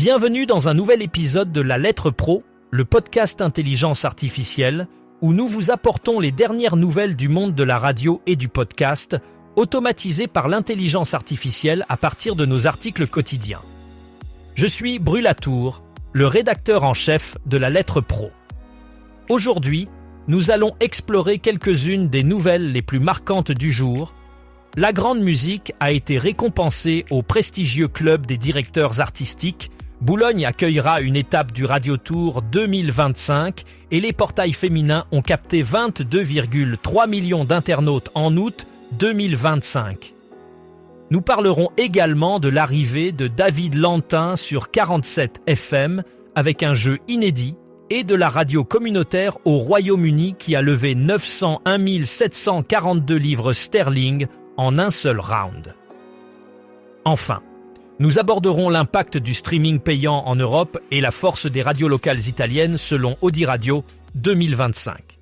Bienvenue dans un nouvel épisode de La Lettre Pro, le podcast intelligence artificielle, où nous vous apportons les dernières nouvelles du monde de la radio et du podcast, automatisées par l'intelligence artificielle à partir de nos articles quotidiens. Je suis Brulatour, le rédacteur en chef de La Lettre Pro. Aujourd'hui, nous allons explorer quelques-unes des nouvelles les plus marquantes du jour. La grande musique a été récompensée au prestigieux club des directeurs artistiques. Boulogne accueillera une étape du Radio Tour 2025 et les portails féminins ont capté 22,3 millions d'internautes en août 2025. Nous parlerons également de l'arrivée de David Lantin sur 47 FM avec un jeu inédit et de la radio communautaire au Royaume-Uni qui a levé 901 742 livres sterling en un seul round. Enfin, nous aborderons l'impact du streaming payant en Europe et la force des radios locales italiennes selon Audi Radio 2025.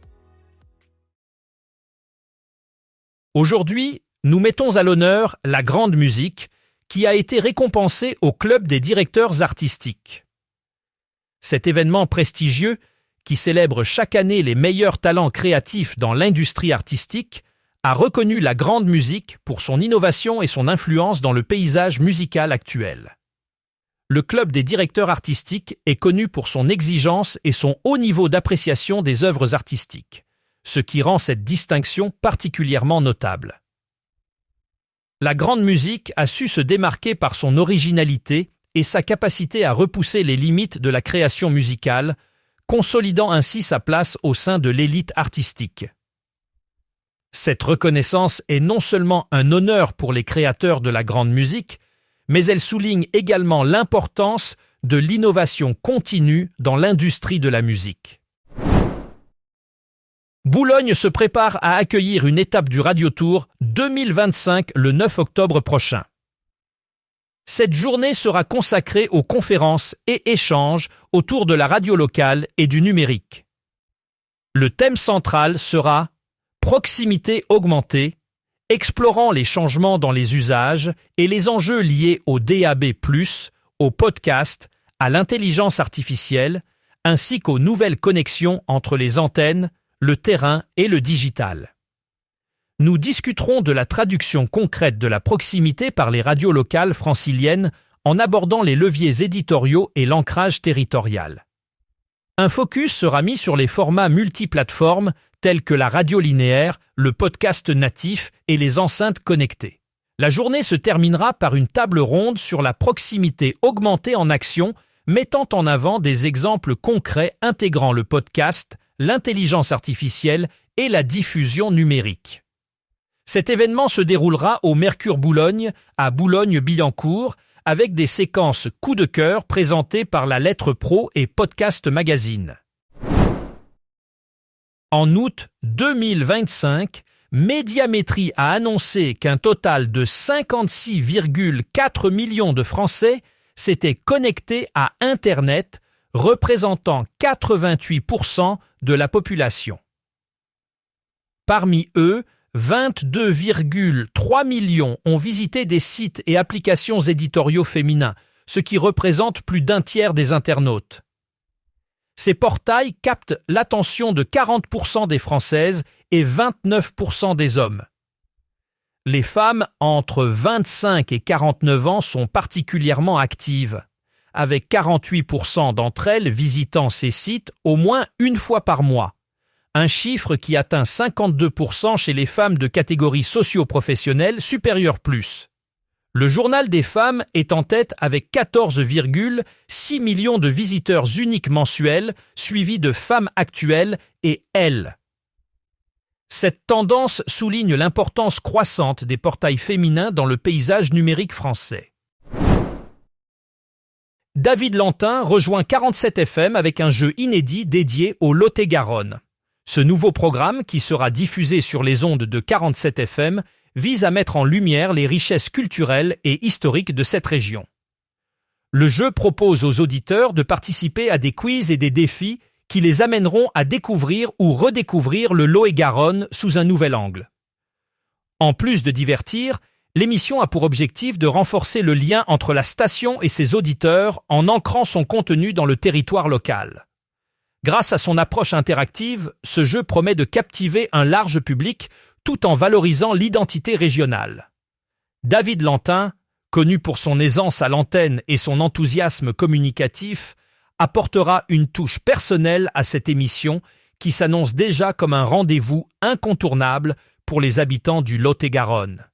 Aujourd'hui, nous mettons à l'honneur la grande musique qui a été récompensée au Club des directeurs artistiques. Cet événement prestigieux, qui célèbre chaque année les meilleurs talents créatifs dans l'industrie artistique, a reconnu la grande musique pour son innovation et son influence dans le paysage musical actuel. Le Club des directeurs artistiques est connu pour son exigence et son haut niveau d'appréciation des œuvres artistiques, ce qui rend cette distinction particulièrement notable. La grande musique a su se démarquer par son originalité et sa capacité à repousser les limites de la création musicale, consolidant ainsi sa place au sein de l'élite artistique. Cette reconnaissance est non seulement un honneur pour les créateurs de la grande musique, mais elle souligne également l'importance de l'innovation continue dans l'industrie de la musique. Boulogne se prépare à accueillir une étape du Radio Tour 2025 le 9 octobre prochain. Cette journée sera consacrée aux conférences et échanges autour de la radio locale et du numérique. Le thème central sera proximité augmentée, explorant les changements dans les usages et les enjeux liés au DAB+, au podcast, à l'intelligence artificielle, ainsi qu'aux nouvelles connexions entre les antennes, le terrain et le digital. Nous discuterons de la traduction concrète de la proximité par les radios locales franciliennes en abordant les leviers éditoriaux et l'ancrage territorial. Un focus sera mis sur les formats multiplateformes tels que la radio linéaire, le podcast natif et les enceintes connectées. La journée se terminera par une table ronde sur la proximité augmentée en action, mettant en avant des exemples concrets intégrant le podcast, l'intelligence artificielle et la diffusion numérique. Cet événement se déroulera au Mercure Boulogne, à Boulogne-Billancourt, avec des séquences coup de cœur présentées par La Lettre Pro et Podcast Magazine. En août 2025, Médiamétrie a annoncé qu'un total de 56,4 millions de Français s'étaient connectés à Internet, représentant 88% de la population. Parmi eux, 22,3 millions ont visité des sites et applications éditoriaux féminins, ce qui représente plus d'un tiers des internautes. Ces portails captent l'attention de 40% des Françaises et 29% des hommes. Les femmes entre 25 et 49 ans sont particulièrement actives, avec 48% d'entre elles visitant ces sites au moins une fois par mois, un chiffre qui atteint 52% chez les femmes de catégorie socio-professionnelle supérieure plus. Le Journal des femmes est en tête avec 14,6 millions de visiteurs uniques mensuels, suivis de Femmes Actuelles et Elle. Cette tendance souligne l'importance croissante des portails féminins dans le paysage numérique français. David Lantin rejoint 47 FM avec un jeu inédit dédié au Lot-et-Garonne. Ce nouveau programme, qui sera diffusé sur les ondes de 47 FM, vise à mettre en lumière les richesses culturelles et historiques de cette région. Le jeu propose aux auditeurs de participer à des quiz et des défis qui les amèneront à découvrir ou redécouvrir le Lot-et-Garonne sous un nouvel angle. En plus de divertir, L'émission a pour objectif de renforcer le lien entre la station et ses auditeurs en ancrant son contenu dans le territoire local. Grâce à son approche interactive, ce jeu promet de captiver un large public tout en valorisant l'identité régionale. David Lantin, connu pour son aisance à l'antenne et son enthousiasme communicatif, apportera une touche personnelle à cette émission qui s'annonce déjà comme un rendez-vous incontournable pour les habitants du Lot-et-Garonne.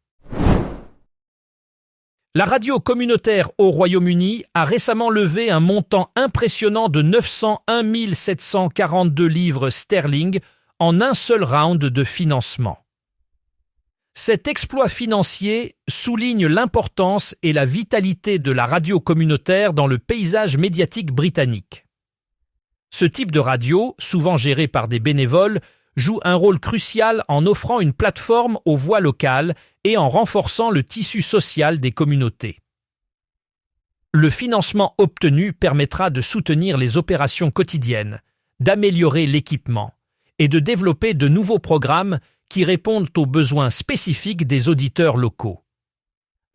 La radio communautaire au Royaume-Uni a récemment levé un montant impressionnant de 901 742 livres sterling en un seul round de financement. Cet exploit financier souligne l'importance et la vitalité de la radio communautaire dans le paysage médiatique britannique. Ce type de radio, souvent géré par des bénévoles, joue un rôle crucial en offrant une plateforme aux voix locales et en renforçant le tissu social des communautés. Le financement obtenu permettra de soutenir les opérations quotidiennes, d'améliorer l'équipement et de développer de nouveaux programmes qui répondent aux besoins spécifiques des auditeurs locaux.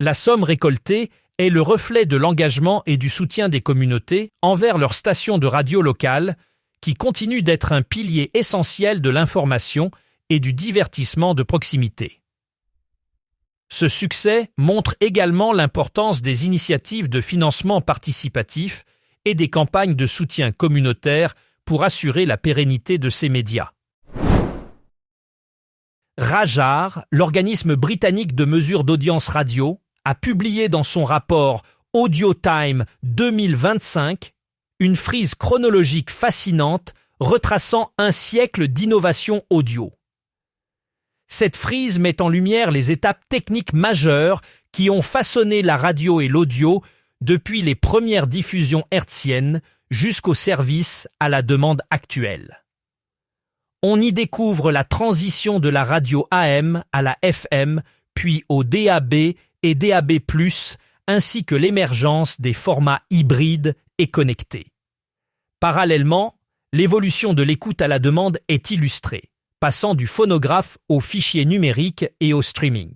La somme récoltée est le reflet de l'engagement et du soutien des communautés envers leurs stations de radio locales, qui continuent d'être un pilier essentiel de l'information et du divertissement de proximité. Ce succès montre également l'importance des initiatives de financement participatif et des campagnes de soutien communautaire pour assurer la pérennité de ces médias. Rajar, l'organisme britannique de mesure d'audience radio, a publié dans son rapport Audio Time 2025 une frise chronologique fascinante retraçant un siècle d'innovation audio. Cette frise met en lumière les étapes techniques majeures qui ont façonné la radio et l'audio depuis les premières diffusions hertziennes jusqu'au service à la demande actuelle. On y découvre la transition de la radio AM à la FM, puis au DAB et DAB+, ainsi que l'émergence des formats hybrides et connectés. Parallèlement, l'évolution de l'écoute à la demande est illustrée, passant du phonographe aux fichiers numériques et au streaming.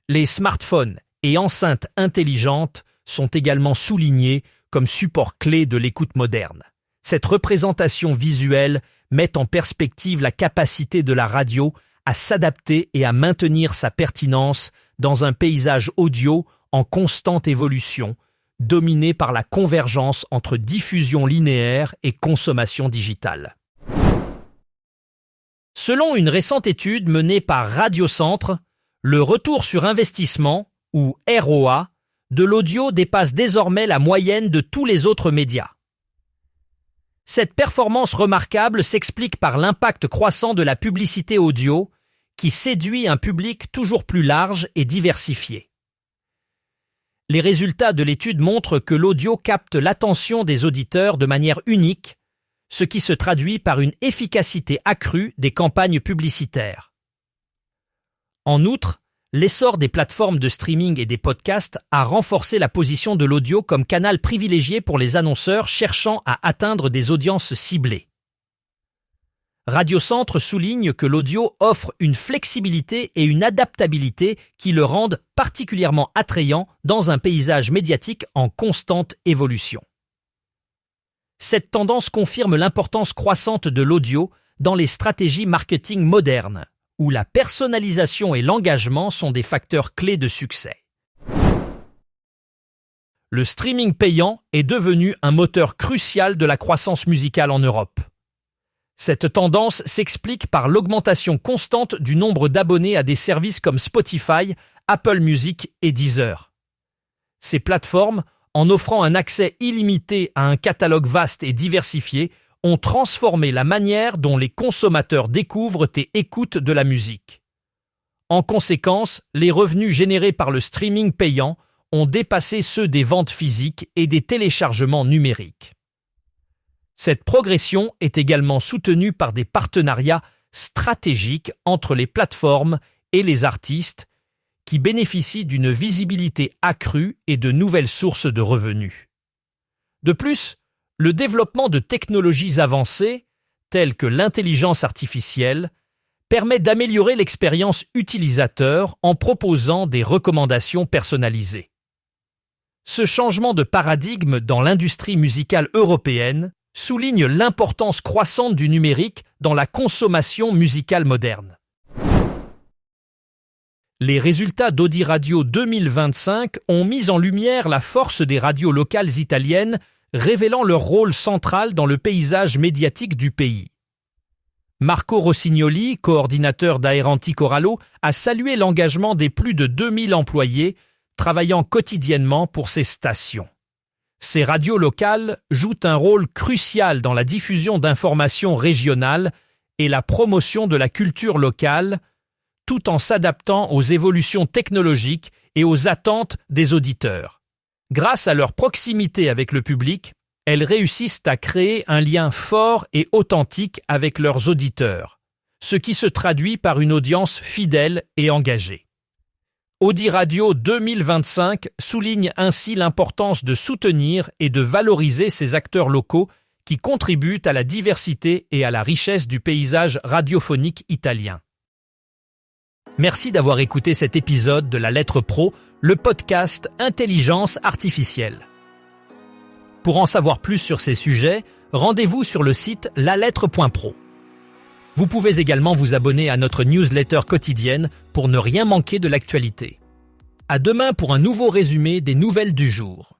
Les smartphones et enceintes intelligentes sont également soulignés comme support clé de l'écoute moderne. Cette représentation visuelle met en perspective la capacité de la radio à s'adapter et à maintenir sa pertinence dans un paysage audio en constante évolution, dominé par la convergence entre diffusion linéaire et consommation digitale. Selon une récente étude menée par Radiocentre, le retour sur investissement, ou ROA, de l'audio dépasse désormais la moyenne de tous les autres médias. Cette performance remarquable s'explique par l'impact croissant de la publicité audio, qui séduit un public toujours plus large et diversifié. Les résultats de l'étude montrent que l'audio capte l'attention des auditeurs de manière unique, ce qui se traduit par une efficacité accrue des campagnes publicitaires. En outre, l'essor des plateformes de streaming et des podcasts a renforcé la position de l'audio comme canal privilégié pour les annonceurs cherchant à atteindre des audiences ciblées. Radiocentre souligne que l'audio offre une flexibilité et une adaptabilité qui le rendent particulièrement attrayant dans un paysage médiatique en constante évolution. Cette tendance confirme l'importance croissante de l'audio dans les stratégies marketing modernes, où la personnalisation et l'engagement sont des facteurs clés de succès. Le streaming payant est devenu un moteur crucial de la croissance musicale en Europe. Cette tendance s'explique par l'augmentation constante du nombre d'abonnés à des services comme Spotify, Apple Music et Deezer. Ces plateformes, en offrant un accès illimité à un catalogue vaste et diversifié, ont transformé la manière dont les consommateurs découvrent et écoutent de la musique. En conséquence, les revenus générés par le streaming payant ont dépassé ceux des ventes physiques et des téléchargements numériques. Cette progression est également soutenue par des partenariats stratégiques entre les plateformes et les artistes qui bénéficient d'une visibilité accrue et de nouvelles sources de revenus. De plus, le développement de technologies avancées, telles que l'intelligence artificielle, permet d'améliorer l'expérience utilisateur en proposant des recommandations personnalisées. Ce changement de paradigme dans l'industrie musicale européenne souligne l'importance croissante du numérique dans la consommation musicale moderne. Les résultats d'Audi Radio 2025 ont mis en lumière la force des radios locales italiennes, révélant leur rôle central dans le paysage médiatique du pays. Marco Rossignoli, coordinateur d'Aeranti Corallo, a salué l'engagement des plus de 2000 employés travaillant quotidiennement pour ces stations. Ces radios locales jouent un rôle crucial dans la diffusion d'informations régionales et la promotion de la culture locale, tout en s'adaptant aux évolutions technologiques et aux attentes des auditeurs. Grâce à leur proximité avec le public, elles réussissent à créer un lien fort et authentique avec leurs auditeurs, ce qui se traduit par une audience fidèle et engagée. Audi Radio 2025 souligne ainsi l'importance de soutenir et de valoriser ces acteurs locaux qui contribuent à la diversité et à la richesse du paysage radiophonique italien. Merci d'avoir écouté cet épisode de La Lettre Pro, le podcast Intelligence artificielle. Pour en savoir plus sur ces sujets, rendez-vous sur le site lalettre.pro. Vous pouvez également vous abonner à notre newsletter quotidienne pour ne rien manquer de l'actualité. À demain pour un nouveau résumé des nouvelles du jour.